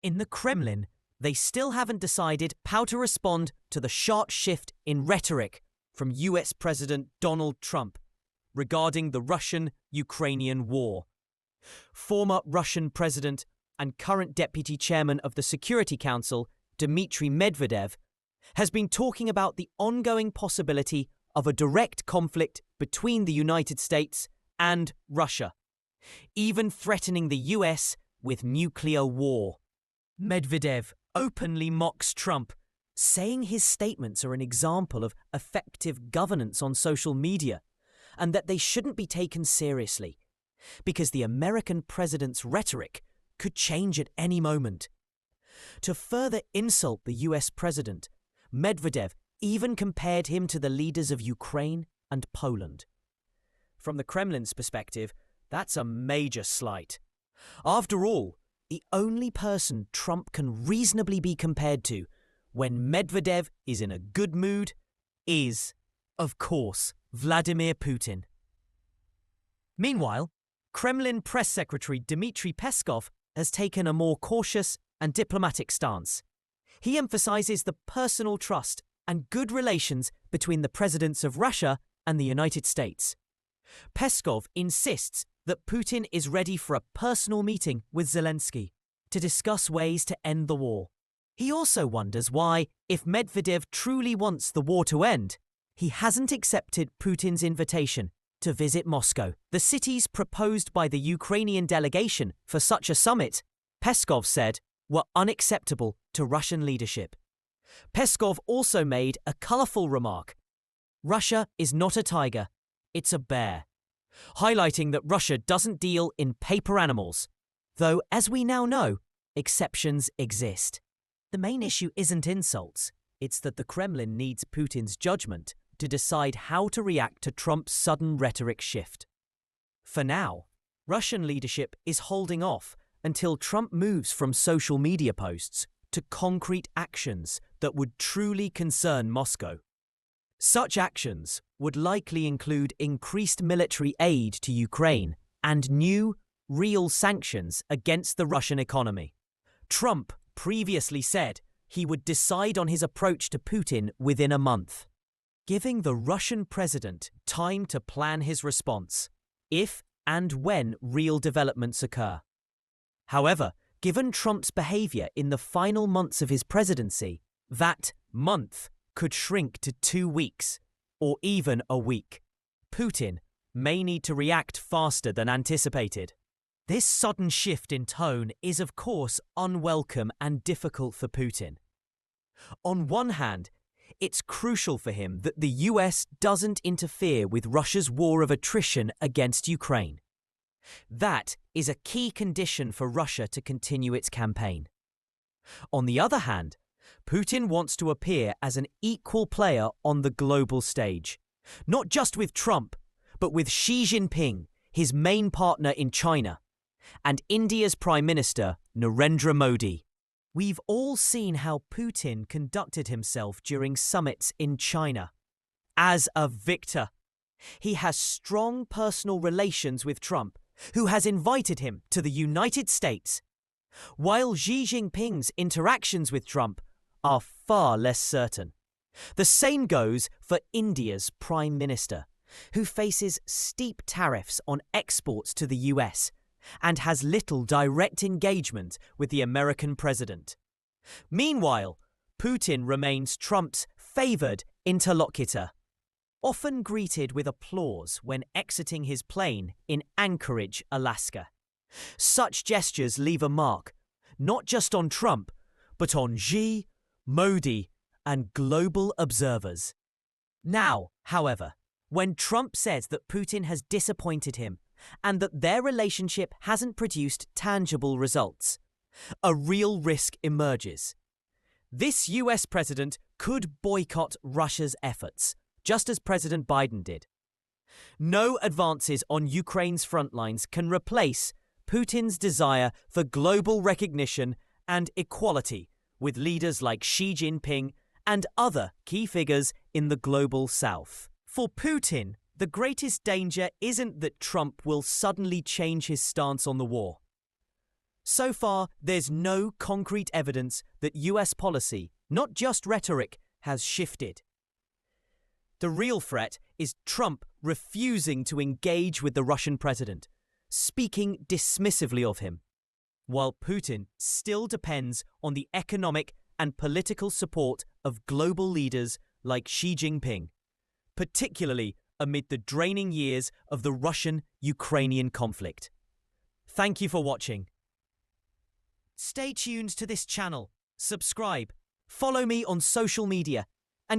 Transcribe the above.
In the Kremlin, they still haven't decided how to respond to the sharp shift in rhetoric from US President Donald Trump regarding the Russian-Ukrainian war. Former Russian President and current Deputy Chairman of the Security Council, Dmitry Medvedev, has been talking about the ongoing possibility of a direct conflict between the United States and Russia, even threatening the US with nuclear war. Medvedev openly mocks Trump, saying his statements are an example of effective governance on social media and that they shouldn't be taken seriously because the American president's rhetoric could change at any moment. To further insult the US president, Medvedev even compared him to the leaders of Ukraine and Poland. From the Kremlin's perspective, that's a major slight. After all, the only person Trump can reasonably be compared to when Medvedev is in a good mood is, of course, Vladimir Putin. Meanwhile, Kremlin Press Secretary Dmitry Peskov has taken a more cautious and diplomatic stance. He emphasizes the personal trust and good relations between the presidents of Russia and the United States. Peskov insists that Putin is ready for a personal meeting with Zelensky to discuss ways to end the war. He also wonders why, if Medvedev truly wants the war to end, he hasn't accepted Putin's invitation to visit Moscow. The cities proposed by the Ukrainian delegation for such a summit, Peskov said, were unacceptable to Russian leadership. Peskov also made a colourful remark. Russia is not a tiger, it's a bear, highlighting that Russia doesn't deal in paper animals, though, as we now know, exceptions exist. The main issue isn't insults, it's that the Kremlin needs Putin's judgment to decide how to react to Trump's sudden rhetoric shift. For now, Russian leadership is holding off until Trump moves from social media posts to concrete actions that would truly concern Moscow. Such actions would likely include increased military aid to Ukraine and new, real sanctions against the Russian economy. Trump previously said he would decide on his approach to Putin within a month, giving the Russian president time to plan his response, if and when real developments occur. However, given Trump's behavior in the final months of his presidency, that month could shrink to 2 weeks, or even a week. Putin may need to react faster than anticipated. This sudden shift in tone is, of course, unwelcome and difficult for Putin. On one hand, it's crucial for him that the US doesn't interfere with Russia's war of attrition against Ukraine. That is a key condition for Russia to continue its campaign. On the other hand, Putin wants to appear as an equal player on the global stage, not just with Trump, but with Xi Jinping, his main partner in China, and India's Prime Minister, Narendra Modi. We've all seen how Putin conducted himself during summits in China. As a victor, he has strong personal relations with Trump, who has invited him to the United States, while Xi Jinping's interactions with Trump are far less certain. The same goes for India's Prime Minister, who faces steep tariffs on exports to the US and has little direct engagement with the American president. Meanwhile, Putin remains Trump's favoured interlocutor, often greeted with applause when exiting his plane in Anchorage, Alaska. Such gestures leave a mark, not just on Trump, but on Xi, Modi, and global observers. Now, however, when Trump says that Putin has disappointed him and that their relationship hasn't produced tangible results, a real risk emerges. This US president could boycott Russia's efforts, just as President Biden did. No advances on Ukraine's front lines can replace Putin's desire for global recognition and equality with leaders like Xi Jinping and other key figures in the global south. For Putin, the greatest danger isn't that Trump will suddenly change his stance on the war. So far, there's no concrete evidence that US policy, not just rhetoric, has shifted. The real threat is Trump refusing to engage with the Russian president, speaking dismissively of him, while Putin still depends on the economic and political support of global leaders like Xi Jinping, particularly amid the draining years of the Russian-Ukrainian conflict. Thank you for watching. Stay tuned to this channel, subscribe, follow me on social media,